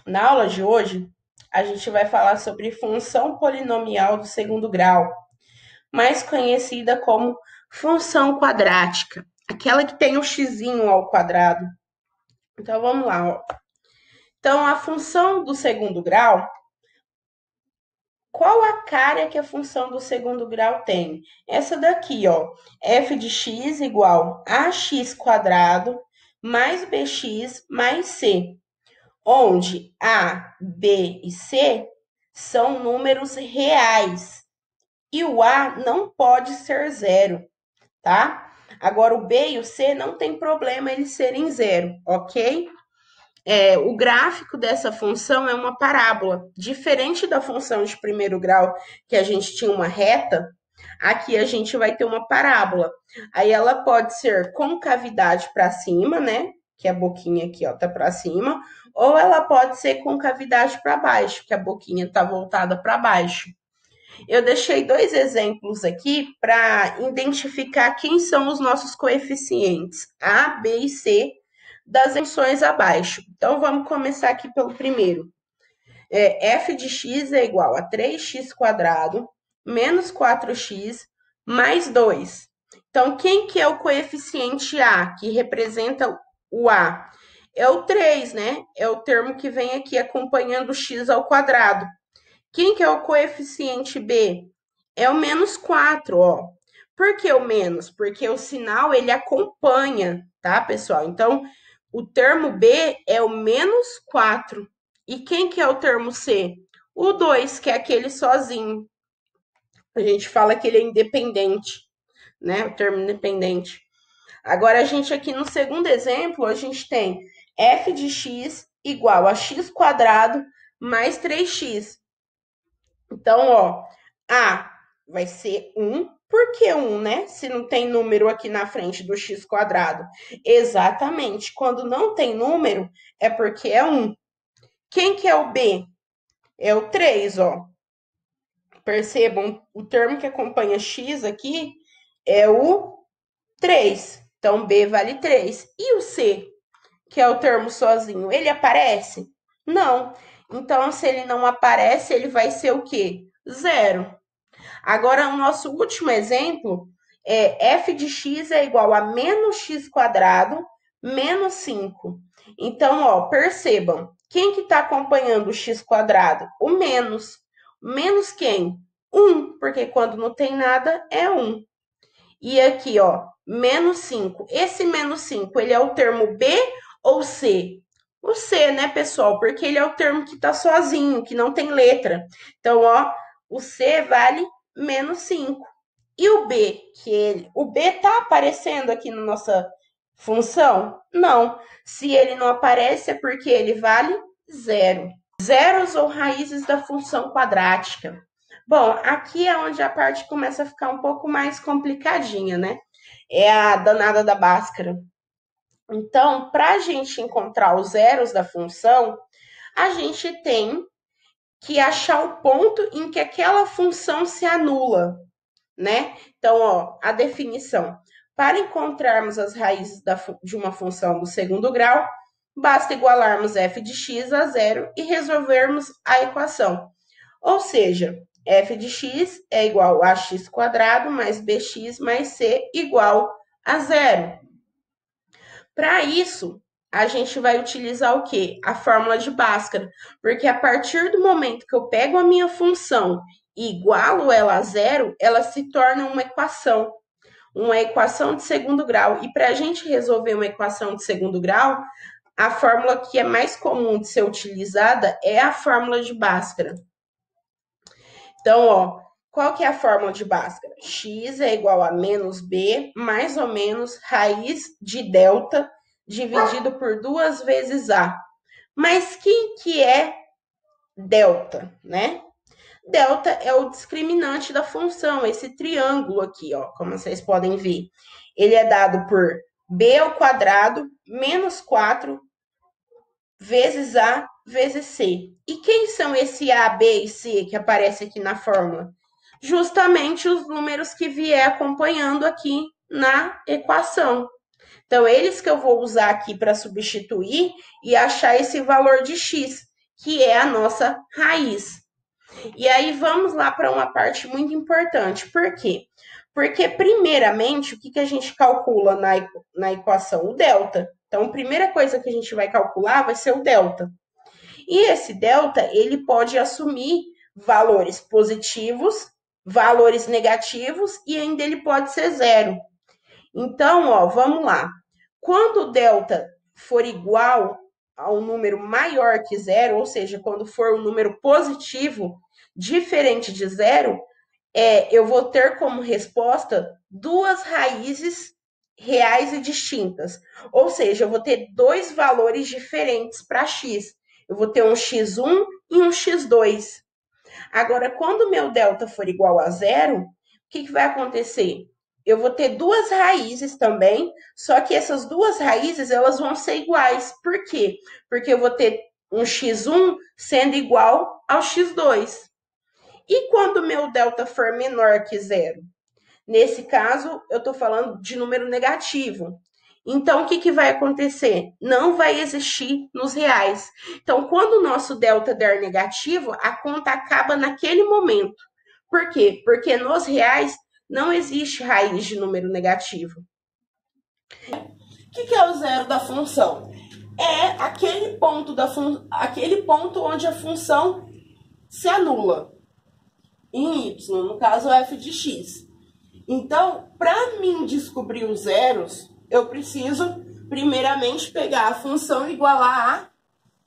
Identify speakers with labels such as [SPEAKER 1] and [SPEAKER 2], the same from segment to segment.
[SPEAKER 1] Na aula de hoje, a gente vai falar sobre função polinomial do segundo grau, mais conhecida como função quadrática, aquela que tem o xizinho ao quadrado. Então vamos lá, ó. Então a função do segundo grau, qual a cara que a função do segundo grau tem? Essa daqui, ó, f de x igual a ax quadrado mais bx mais c, onde A, B e C são números reais e o A não pode ser zero, tá? Agora, o B e o C não tem problema eles serem zero, ok? O gráfico dessa função é uma parábola. Diferente da função de primeiro grau, que a gente tinha uma reta, aqui a gente vai ter uma parábola. Aí ela pode ser concavidade para cima, né? Que a boquinha aqui, ó, tá para cima, ou ela pode ser concavidade para baixo, que a boquinha tá voltada para baixo. Eu deixei dois exemplos aqui para identificar quem são os nossos coeficientes A, B e C das funções abaixo. Então, vamos começar aqui pelo primeiro. F de x é igual a 3x quadrado menos 4x mais 2. Então, quem que é o coeficiente A, que representa o A? É o 3, né? É o termo que vem aqui acompanhando o x ao quadrado. Quem que é o coeficiente B? É o menos 4, ó. Por que o menos? Porque o sinal, ele acompanha, tá, pessoal? Então, o termo B é o menos 4. E quem que é o termo C? O 2, que é aquele sozinho. A gente fala que ele é independente, né? O termo independente. Agora, a gente aqui no segundo exemplo, a gente tem f de x igual a x quadrado mais 3x. Então, ó, A vai ser 1. Por que 1, né? Se não tem número aqui na frente do x quadrado. Exatamente. Quando não tem número, é porque é 1. Quem que é o B? É o 3, ó. Percebam, o termo que acompanha x aqui é o 3. Então, B vale 3. E o C, que é o termo sozinho, ele aparece? Não. Então, se ele não aparece, ele vai ser o quê? Zero. Agora, o nosso último exemplo é f de x é igual a menos x quadrado menos 5. Então, ó, percebam, quem que está acompanhando o x quadrado? O menos. Menos quem? 1, porque quando não tem nada, é 1. E aqui, ó, menos 5. Esse menos 5, ele é o termo B ou C? O C, né, pessoal? Porque ele é o termo que está sozinho, que não tem letra. Então, ó, o C vale menos 5. E o B, o B está aparecendo aqui na nossa função? Não. Se ele não aparece, é porque ele vale zero. Zeros ou raízes da função quadrática. Bom, aqui é onde a parte começa a ficar um pouco mais complicadinha, né? É a danada da Bhaskara. Então, para a gente encontrar os zeros da função, a gente tem que achar o ponto em que aquela função se anula, né? Então, ó, a definição. Para encontrarmos as raízes de uma função do segundo grau, basta igualarmos f de x a zero e resolvermos a equação. Ou seja, f de x é igual a x quadrado mais bx mais c igual a zero. Para isso, a gente vai utilizar o quê? A fórmula de Bhaskara. Porque a partir do momento que eu pego a minha função e igualo ela a zero, ela se torna uma equação de segundo grau. E para a gente resolver uma equação de segundo grau, a fórmula que é mais comum de ser utilizada é a fórmula de Bhaskara. Então, ó, qual que é a fórmula de Bhaskara? X é igual a menos B, mais ou menos, raiz de delta, dividido por 2 vezes A. Mas quem que é delta, né? Delta é o discriminante da função, esse triângulo aqui, ó, como vocês podem ver. Ele é dado por B ao quadrado menos 4 vezes A vezes C. E quem são esse A, B e C que aparece aqui na fórmula? Justamente os números que vier acompanhando aqui na equação. Então, eles que eu vou usar aqui para substituir e achar esse valor de x, que é a nossa raiz. E aí vamos lá para uma parte muito importante. Por quê? Porque, primeiramente, o que a gente calcula na equação? O delta. Então, a primeira coisa que a gente vai calcular vai ser o delta. E esse delta, ele pode assumir valores positivos, valores negativos e ainda ele pode ser zero. Então, ó, vamos lá. Quando o delta for igual a um número maior que zero, ou seja, quando for um número positivo diferente de zero, eu vou ter como resposta duas raízes reais e distintas. Ou seja, eu vou ter dois valores diferentes para x. Eu vou ter um x1 e um x2. Agora, quando o meu delta for igual a zero, o que vai acontecer? Eu vou ter duas raízes também, só que essas duas raízes elas vão ser iguais. Por quê? Porque eu vou ter um x1 sendo igual ao x2. E quando o meu delta for menor que zero? Nesse caso, eu estou falando de número negativo. Então, o que vai acontecer? Não vai existir nos reais. Então, quando o nosso delta der negativo, a conta acaba naquele momento. Por quê? Porque nos reais não existe raiz de número negativo. O que é o zero da função? É aquele ponto onde a função se anula em y, no caso f de x. Então, para mim descobrir os zeros, eu preciso primeiramente pegar a função e igualar a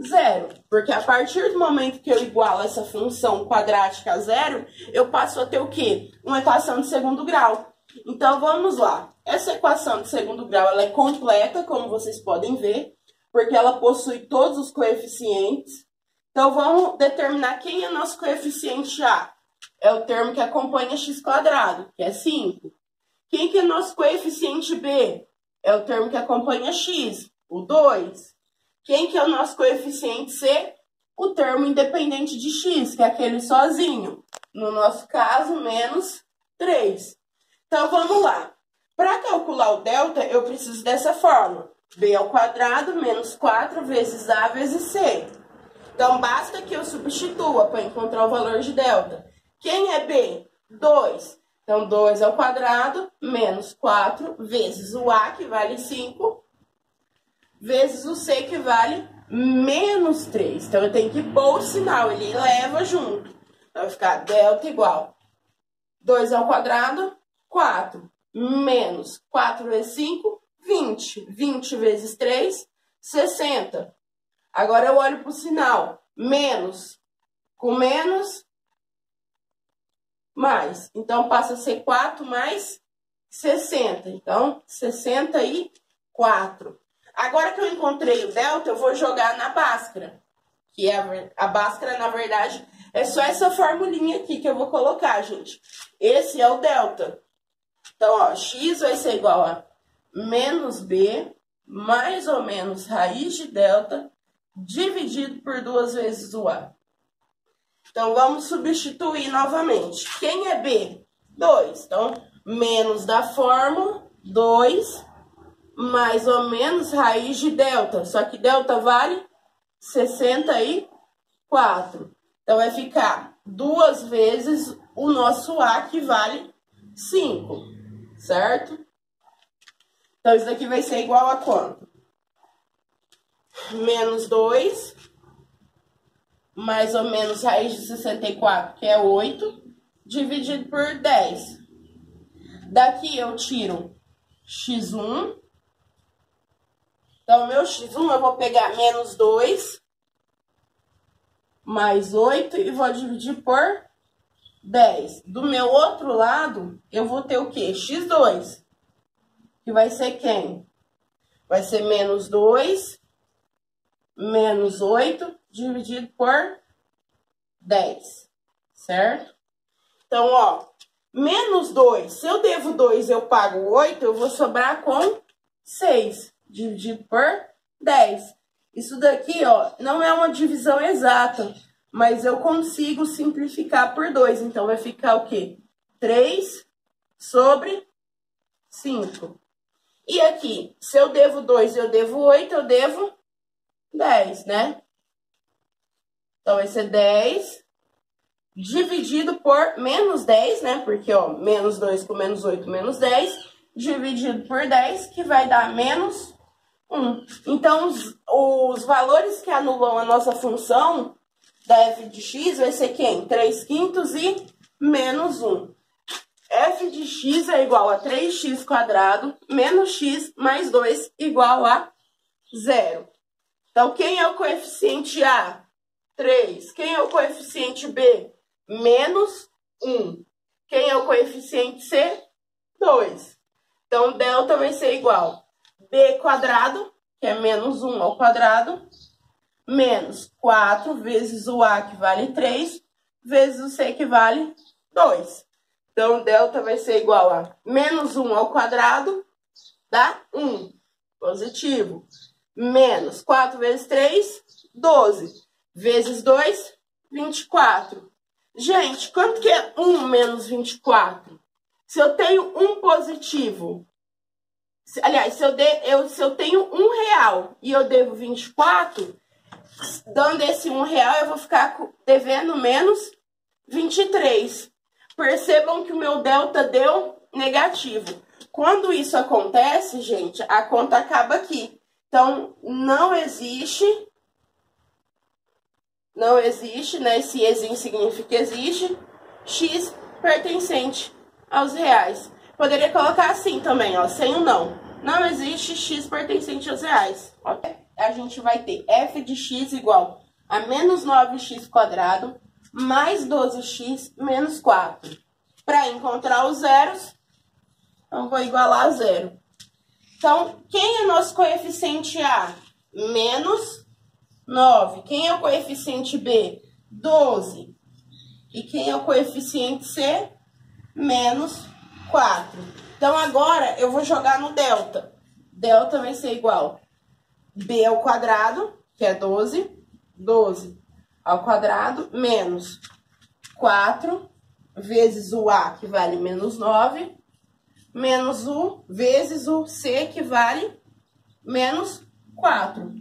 [SPEAKER 1] zero. Porque a partir do momento que eu igualo essa função quadrática a zero, eu passo a ter o quê? Uma equação de segundo grau. Então, vamos lá. Essa equação de segundo grau ela é completa, como vocês podem ver, porque ela possui todos os coeficientes. Então, vamos determinar quem é nosso coeficiente A. É o termo que acompanha x², que é 5. Quem que é nosso coeficiente B? É o termo que acompanha x, o 2. Quem que é o nosso coeficiente C? O termo independente de x, que é aquele sozinho. No nosso caso, menos 3. Então, vamos lá. Para calcular o delta, eu preciso dessa fórmula. B² menos 4 vezes A vezes C. Então, basta que eu substitua para encontrar o valor de delta. Quem é B? 2. Então, 2² menos 4 vezes o A, que vale 5, vezes o C, que vale menos 3. Então, eu tenho que pôr o sinal, ele leva junto. Então, vai ficar delta igual 2², 4, menos 4 vezes 5, 20. 20 vezes 3, 60. Agora, eu olho para o sinal. Menos com menos, mais. Então, passa a ser 4 mais 60. Então, 64. Agora que eu encontrei o delta, eu vou jogar na Bhaskara. Que é a Bhaskara, na verdade, é só essa formulinha aqui que eu vou colocar, gente. Esse é o delta. Então, ó, x vai ser igual a menos b, mais ou menos raiz de delta, dividido por 2 vezes o a. Então, vamos substituir novamente. Quem é b? 2. Então, menos da fórmula, 2, mais ou menos raiz de delta. Só que delta vale 64. Então, vai ficar 2 vezes o nosso a, que vale 5, certo? Então, isso daqui vai ser igual a quanto? Menos 2, mais ou menos raiz de 64, que é 8, dividido por 10. Daqui eu tiro x1. Então, meu x1 eu vou pegar menos 2, mais 8 e vou dividir por 10. Do meu outro lado, eu vou ter o quê? x2, que vai ser quem? Vai ser menos 2, menos 8, dividido por 10, certo? Então, ó, menos 2, se eu devo 2 eu pago 8, eu vou sobrar com 6, dividido por 10. Isso daqui, ó, não é uma divisão exata, mas eu consigo simplificar por 2. Então, vai ficar o quê? 3 sobre 5. E aqui, se eu devo 2 eu devo 8, eu devo 10, né? Então, vai ser 10 dividido por menos 10, né? Porque, ó, menos 2 com menos 8, menos 10, dividido por 10, que vai dar menos 1. Então, os valores que anulam a nossa função da f de x vai ser quem? 3/5 e menos 1. F de x é igual a 3x² menos x mais 2 igual a 0. Então, quem é o coeficiente A? 3. Quem é o coeficiente B? Menos 1. Quem é o coeficiente C? 2. Então, delta vai ser igual a b², que é menos 1 ao quadrado, menos 4 vezes o A, que vale 3, vezes o C, que vale 2. Então, delta vai ser igual a menos 1 ao quadrado, dá 1, positivo. Menos 4 vezes 3, 12. Vezes 2, 24. Gente, quanto que é 1 menos 24? Se eu tenho um positivo, aliás, se eu tenho R$1 e eu devo 24, dando esse R$1, eu vou ficar devendo menos 23. Percebam que o meu delta deu negativo. Quando isso acontece, gente, a conta acaba aqui. Então, não existe, né? Esse ezinho significa existe, x pertencente aos reais. Poderia colocar assim também, ó, sem o não. Não existe x pertencente aos reais. Ok? A gente vai ter f de x igual a menos 9x² mais 12x menos 4. Para encontrar os zeros, eu vou igualar a zero. Então, quem é nosso coeficiente A? Menos 9. Quem é o coeficiente B? 12. E quem é o coeficiente C? Menos 4. Então, agora eu vou jogar no delta. Delta vai ser igual a B ao quadrado, que é 12. 12 ao quadrado, menos 4 vezes o A, que vale menos 9, menos o vezes o C, que vale menos 4.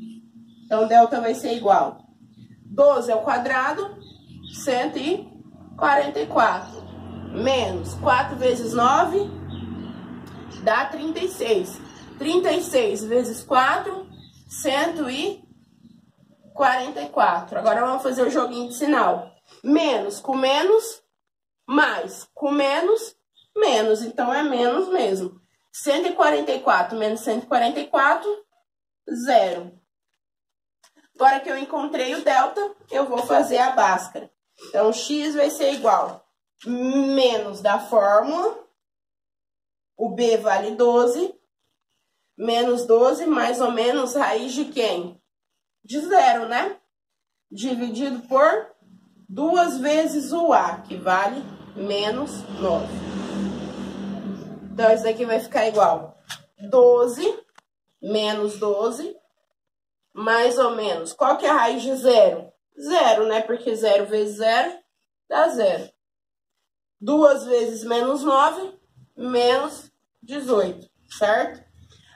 [SPEAKER 1] Então, delta vai ser igual a 12 ao quadrado, 144. Menos 4 vezes 9, dá 36. 36 vezes 4, 144. Agora, vamos fazer o joguinho de sinal. Menos com menos, mais com menos, menos. Então, é menos mesmo. 144 menos 144, 0. Agora que eu encontrei o delta, eu vou fazer a báscara. Então, x vai ser igual a menos da fórmula, o b vale 12, menos 12 mais ou menos raiz de quem? De 0, né? Dividido por 2 vezes o a, que vale menos 9. Então, isso daqui vai ficar igual a 12 menos 12, mais ou menos. Qual que é a raiz de 0? 0, né? Porque 0 vezes 0 dá 0. 2 vezes menos 9, menos 18, certo?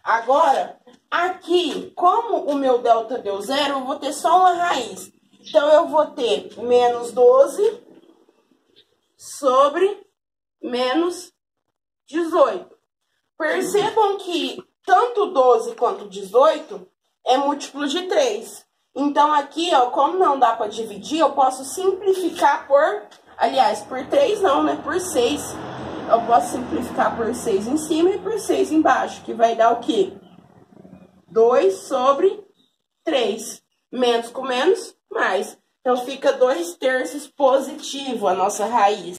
[SPEAKER 1] Agora, aqui, como o meu delta deu 0, eu vou ter só uma raiz. Então, eu vou ter menos 12 sobre menos 18. Percebam que tanto 12 quanto 18 é múltiplo de 3. Então, aqui, ó, como não dá para dividir, eu posso simplificar por... Aliás, por 3 não, né? Por 6. Eu posso simplificar por 6 em cima e por 6 embaixo, que vai dar o quê? 2 sobre 3. Menos com menos, mais. Então, fica 2/3 positivo a nossa raiz.